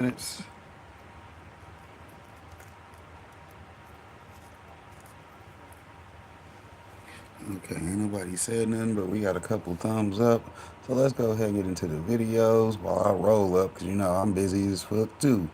minutes. Okay, ain't nobody said nothing, but we got a couple thumbs up. So let's go ahead and get into the videos while I roll up, because you know I'm busy as fuck too.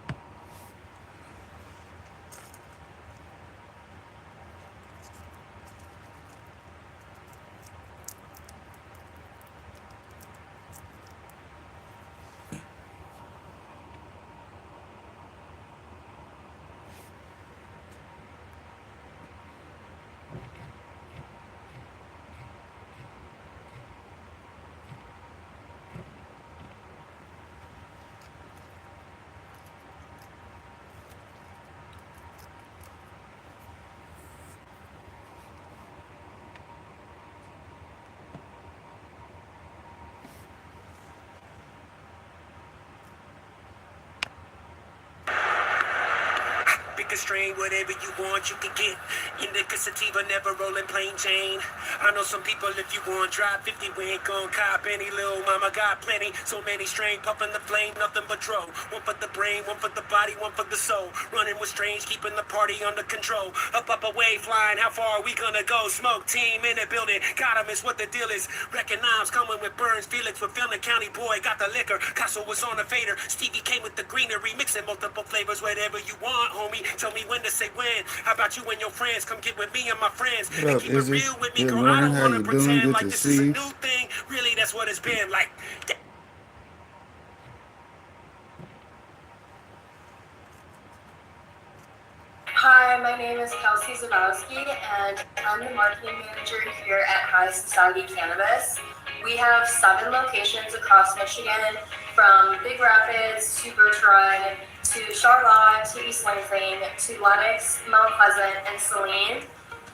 Pick a strain, whatever you want, you can get. Indica sativa, never rolling plain Jane. I know some people, if you want, drop 50, we ain't gon' cop any. Little mama got plenty, so many strain, puffing the flame, nothing but dro. One for the brain, one for the body, one for the soul. Running with strange, keeping the party under control. Up, away, flying, how far are we gonna go? Smoke team in the building, got 'em, is what the deal is. Recognize coming with Burns, Felix, fulfilling county boy, got the liquor. Casso was on the fader, Stevie came with the greenery, mixing multiple flavors, whatever you want, homie. Tell me when to say when. How about you and your friends? Come get with me and my friends. What And up, keep it Izzy? real with me, Good girl. I morning. don't How wanna you doing? pretend Good like to this is a see you. new thing. Really, that's what it's been like. Hi, my name is Kelsey Zabowski, and I'm the marketing manager here at High Society Cannabis. We have 7 locations across Michigan, from Big Rapids to Bertrand to Charlotte to East Lansing to Lenox, Mount Pleasant, and Saline.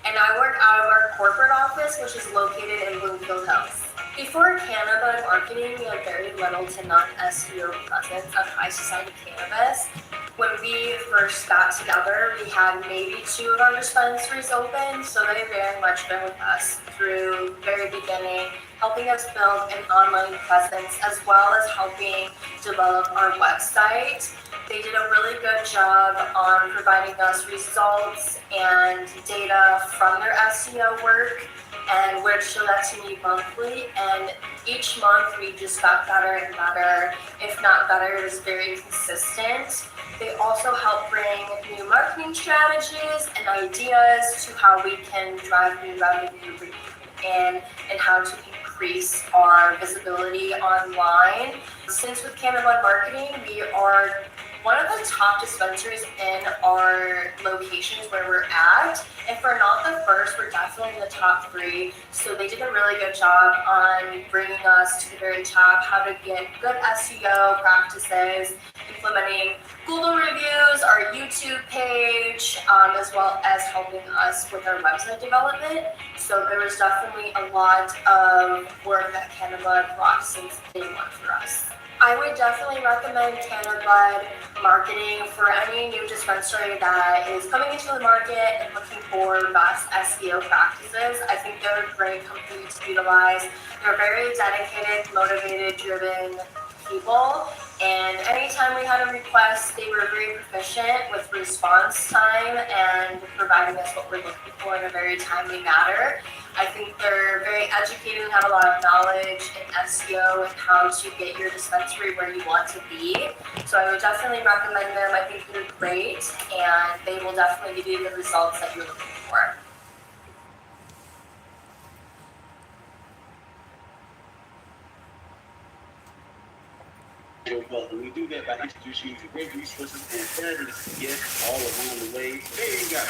And I work out of our corporate office, which is located in Bloomfield Hills. Before cannabis marketing, we had very little to none SEO presence of High Society Cannabis. When we first got together, we had maybe 2 of our dispensaries open, so they've very much been with us through very beginning, helping us build an online presence as well as helping develop our website. They did a really good job on providing us results and data from their SEO work, and would show that to me monthly. And each month we just got better and better. If not better, it was very consistent. They also help bring new marketing strategies and ideas to how we can drive new revenue in and how to increase our visibility online. Since with cannabis marketing, we are one of the top dispensaries in our locations where we're at. If we're not the first, we're definitely in the top 3. So they did a really good job on bringing us to the very top, how to get good SEO practices, implementing Google reviews, our YouTube page, as well as helping us with our website development. So there was definitely a lot of work that Cannabis brought since day one for us. I would definitely recommend Cannabis marketing for any new dispensary that is coming into the market and looking for best SEO practices. I think they're a great company to utilize. They're very dedicated, motivated, driven people. And anytime we had a request, they were very proficient with response time and providing us what we're looking for in a very timely manner. I think they're very educated and have a lot of knowledge in SEO and how to get your dispensary where you want to be. So I would definitely recommend them. I think they're great, and they will definitely give you the results that you're looking for. We do that by introducing you to great resources and fabulous guests all around the way. Today we got a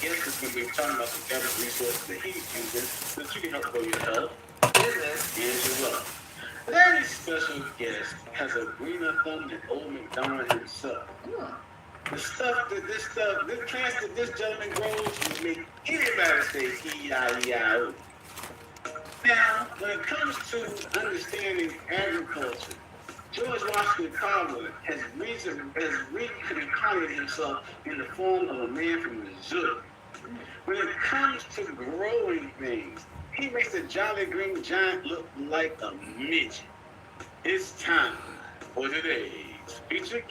guest that's going to be talking about some fabulous resources that he's using so that you can help grow your health, business, and your wealth. Very special guest has a greener thumb than old McDonald himself. The this plants that this gentleman grows will make anybody say E-I-E-I-O. Now, when it comes to understanding agriculture, George Washington Carver has reincarnated himself in the form of a man from Missouri. When it comes to growing things, he makes a jolly green giant look like a midget. It's time for today's He took